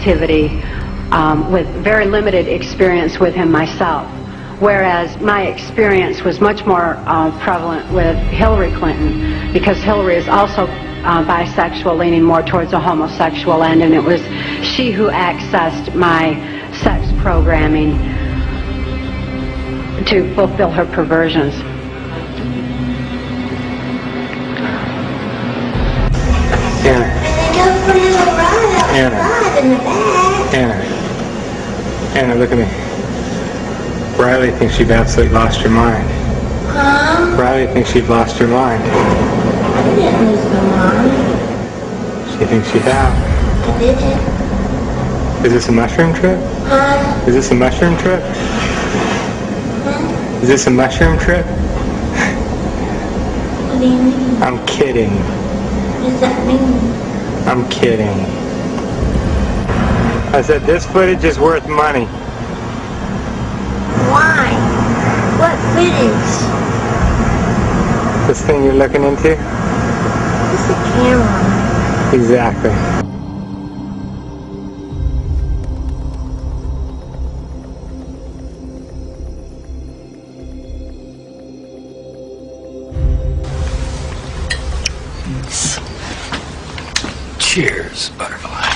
activity with very limited experience with him myself, whereas my experience was much more prevalent with Hillary Clinton, because Hillary is also bisexual, leaning more towards a homosexual end, and it was she who accessed my sex programming to fulfill her perversions. Anna, look at me. Riley thinks you've absolutely lost your mind. Huh? Riley thinks you've lost your mind. I didn't lose my mind. She thinks you have. I didn't. Is this a mushroom trip? Huh? Is this a mushroom trip? Huh? Is this a mushroom trip? What do you mean? I'm kidding. What does that mean? I'm kidding. I said this footage is worth money. Why? What footage? This thing you're looking into? It's a camera. Exactly. Cheers, butterfly.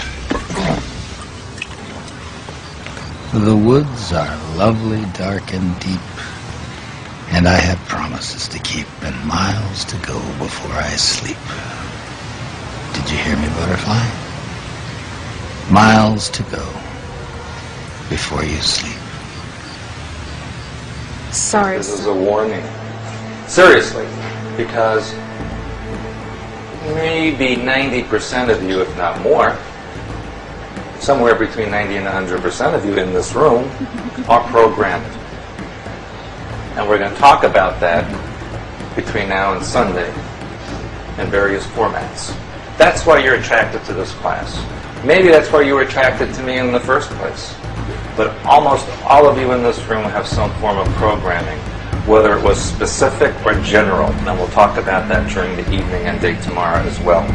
The woods are lovely, dark and deep, and I have promises to keep and miles to go before I sleep. Did you hear me, butterfly? Miles to go before you sleep. Sorry. This is a warning. Seriously, because maybe 90% of you, if not more, somewhere between 90 and 100% of you in this room are programmed. And we're going to talk about that between now and Sunday in various formats. That's why you're attracted to this class. Maybe that's why you were attracted to me in the first place. But almost all of you in this room have some form of programming, whether it was specific or general. And we'll talk about that during the evening and day tomorrow as well.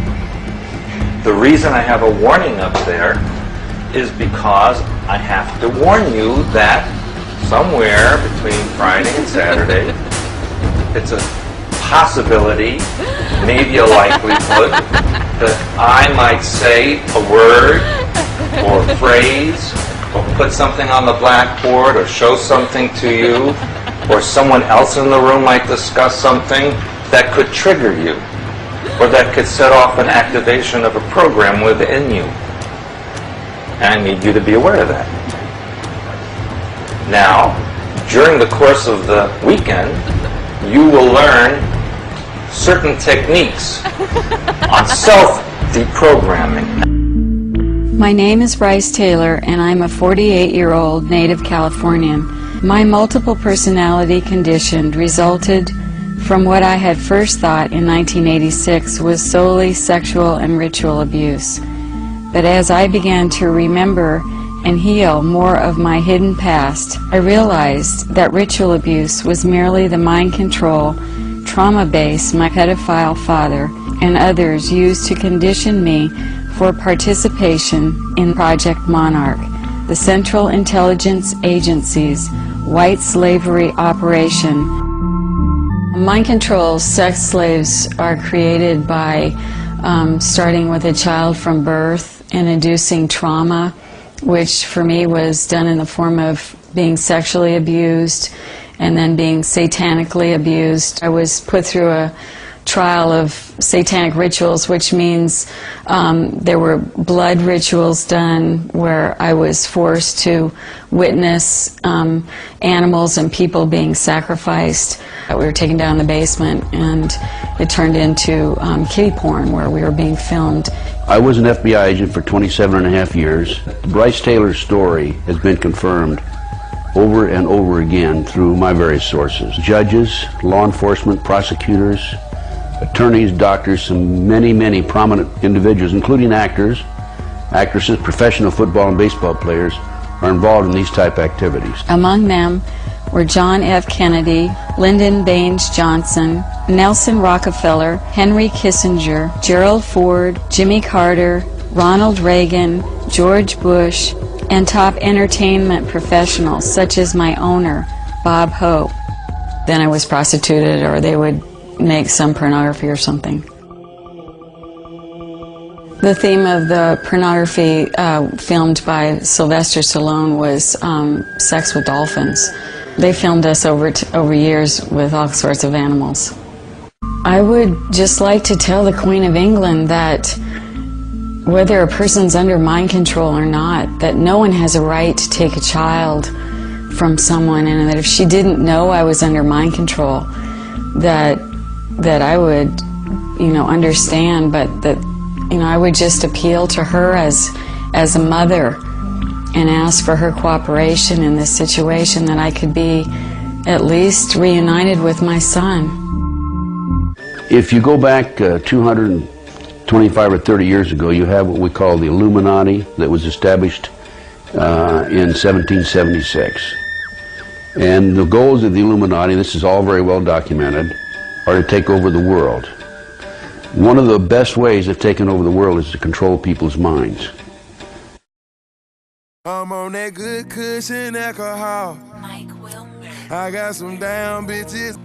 The reason I have a warning up there is because I have to warn you that somewhere between Friday and Saturday, it's a possibility, maybe a likelihood, that I might say a word or a phrase or put something on the blackboard or show something to you, or someone else in the room might discuss something that could trigger you or that could set off an activation of a program within you. And I need you to be aware of that. Now, during the course of the weekend, you will learn certain techniques on self-deprogramming. My name is Bryce Taylor, and I'm a 48-year-old native Californian. My multiple personality condition resulted from what I had first thought in 1986 was solely sexual and ritual abuse. But as I began to remember and heal more of my hidden past, I realized that ritual abuse was merely the mind control, trauma base my pedophile father and others used to condition me for participation in Project Monarch, the Central Intelligence Agency's white slavery operation. Mind control sex slaves are created by starting with a child from birth and inducing trauma, which for me was done in the form of being sexually abused and then being satanically abused. I was put through a trial of satanic rituals, which means there were blood rituals done where I was forced to witness animals and people being sacrificed. We were taken down in the basement and it turned into kiddie porn where we were being filmed. I was an FBI agent for 27.5 years. Bryce Taylor's story has been confirmed over and over again through my various sources. Judges, law enforcement, prosecutors, attorneys, doctors, and many prominent individuals, including actors, actresses, professional football and baseball players, are involved in these type activities. Among them were John F. Kennedy, Lyndon Baines Johnson, Nelson Rockefeller, Henry Kissinger, Gerald Ford, Jimmy Carter, Ronald Reagan, George Bush, and top entertainment professionals such as my owner, Bob Hope. Then I was prostituted, or they would make some pornography or something. The theme of the pornography filmed by Sylvester Stallone was sex with dolphins. They filmed us over years with all sorts of animals. I would just like to tell the Queen of England that whether a person's under mind control or not, that no one has a right to take a child from someone, and that if she didn't know I was under mind control, that I would, understand, but that, I would just appeal to her as a mother and ask for her cooperation in this situation, that I could be at least reunited with my son. If you go back 225 or 30 years ago, you have what we call the Illuminati that was established in 1776. And the goals of the Illuminati, this is all very well documented, are to take over the world. One of the best ways of taking over the world is to control people's minds. I'm on that good cushion alcohol. I got some down bitches.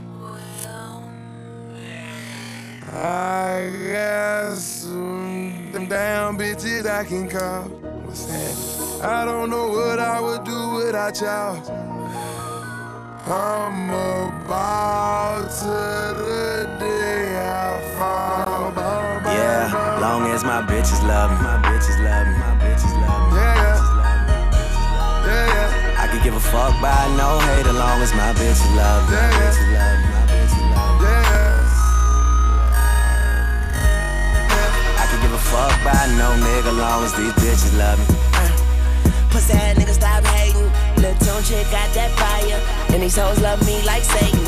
I got some down bitches I can call. What's that? I don't know what I would do without y'all. I'm about to the day I fall. Yeah, long as my bitches love me, my bitches love me, my bitches love me. Yeah, yeah. I could give a fuck by no hate as long as my bitches love me, my bitches love me, my bitches love me. I could give a fuck by no nigga long as these bitches love me. Pussy ass nigga stop hating. Lil' Tune chick got that fire, and these hoes love me like Satan.